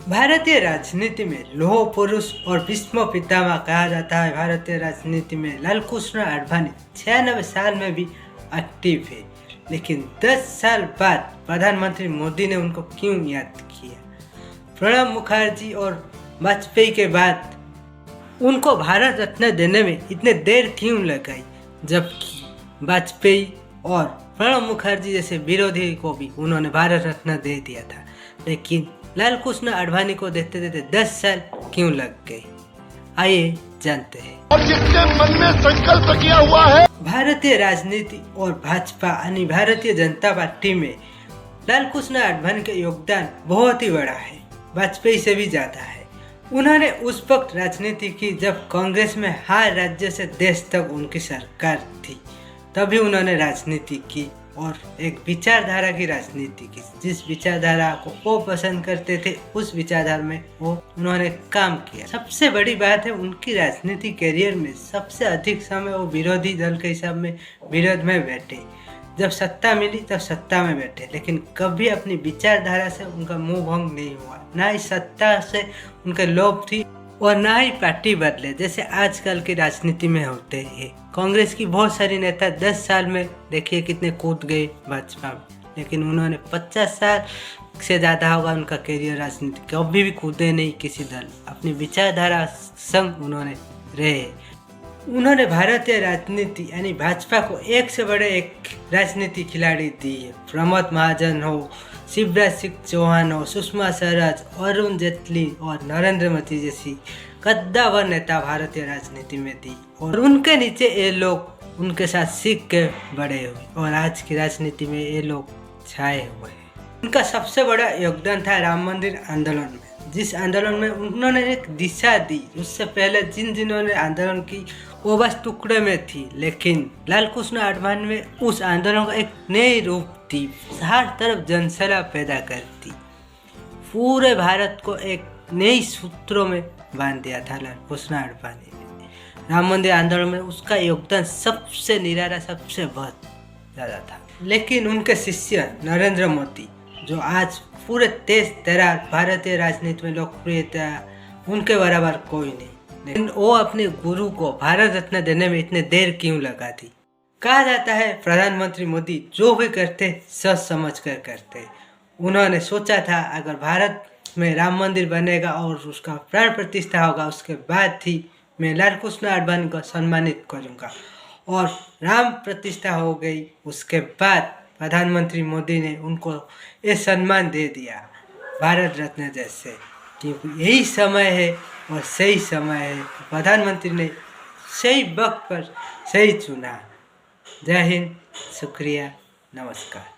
भारतीय राजनीति में लौह पुरुष और भीष्म पितामह कहा जाता है। भारतीय राजनीति में लाल कृष्ण आडवाणी 96 साल में भी एक्टिव है, लेकिन 10 साल बाद प्रधानमंत्री मोदी ने उनको क्यों याद किया? प्रणब मुखर्जी और वाजपेयी के बाद उनको भारत रत्न देने में इतने देर क्यों लगाई, जबकि वाजपेयी और प्रणब मुखर्जी जैसे विरोधी को भी उन्होंने भारत रत्न दे दिया था, लेकिन लाल कृष्ण आडवाणी को देते देते 10 साल क्यों लग गए? आइए जानते हैं। और जिसने मन में संकल्प किया हुआ है, भारतीय राजनीति और भाजपा यानी भारतीय जनता पार्टी में लाल कृष्ण आडवाणी का योगदान बहुत ही बड़ा है, वाजपेयी से भी ज्यादा है। उन्होंने उस वक्त राजनीति की जब कांग्रेस में हर राज्य से देश तक उनकी सरकार थी, तभी उन्होंने राजनीति की और एक विचारधारा की राजनीति की। जिस विचारधारा को वो पसंद करते थे, उस विचारधारा में उन्होंने काम किया। सबसे बड़ी बात है, उनकी राजनीति करियर में सबसे अधिक समय वो विरोधी दल के हिसाब में विरोध में बैठे। जब सत्ता मिली तब सत्ता में बैठे, लेकिन कभी अपनी विचारधारा से उनका मुंह भंग नहीं हुआ। ना ही सत्ता से उनके लोभ थी और ना ही पार्टी बदले जैसे आजकल की राजनीति में होते हैं। कांग्रेस की बहुत सारी नेता 10 साल में देखिए कितने कूद गए भाजपा में, लेकिन उन्होंने 50 साल से ज़्यादा होगा उनका करियर राजनीति, कभी भी कूदे नहीं किसी दल। अपनी विचारधारा संग उन्होंने रहे। उन्होंने भारतीय राजनीति यानी भाजपा को एक से बड़े एक राजनीति खिलाड़ी दी है। प्रमोद महाजन हो, शिवराज सिंह चौहान हो, सुषमा स्वराज, अरुण जेटली और नरेंद्र मोदी जैसी कद्दावर नेता भारतीय राजनीति में थी, और उनके नीचे ये लोग उनके साथ सीख के बड़े हुए और आज की राजनीति में ये लोग छाए हुए हैं। उनका सबसे बड़ा योगदान था राम मंदिर आंदोलन में, जिस आंदोलन में उन्होंने एक दिशा दी। उससे पहले जिन्होंने आंदोलन की वो बस टुकड़े में थी, लेकिन लाल कृष्ण आडवाणी में उस आंदोलन का एक नई रूप थी, हर तरफ जनसला पैदा करती, पूरे भारत को एक नई सूत्रों में बांध दिया था लाल कृष्ण आडवाणी ने। राम मंदिर आंदोलन में उसका योगदान सबसे निराला, सबसे बहुत ज़्यादा था। लेकिन उनके शिष्य नरेंद्र मोदी, जो आज पूरे तेज तरार भारतीय राजनीति में लोकप्रियता, उनके बराबर कोई नहीं, लेकिन वो अपने गुरु को भारत रत्न देने में इतने देर क्यों लगा दी? कहा जाता है प्रधानमंत्री मोदी जो भी करते सोच समझ कर करते। उन्होंने सोचा था अगर भारत में राम मंदिर बनेगा और उसका प्राण प्रतिष्ठा होगा, उसके बाद ही मैं लाल कृष्ण आडवाणी को सम्मानित करूंगा, और राम प्रतिष्ठा हो गई। उसके बाद प्रधानमंत्री मोदी ने उनको ये सम्मान दे दिया भारत रत्न जैसे, क्योंकि यही समय है और सही समय है। प्रधानमंत्री ने सही वक्त पर सही चुना। जय हिंद, शुक्रिया, नमस्कार।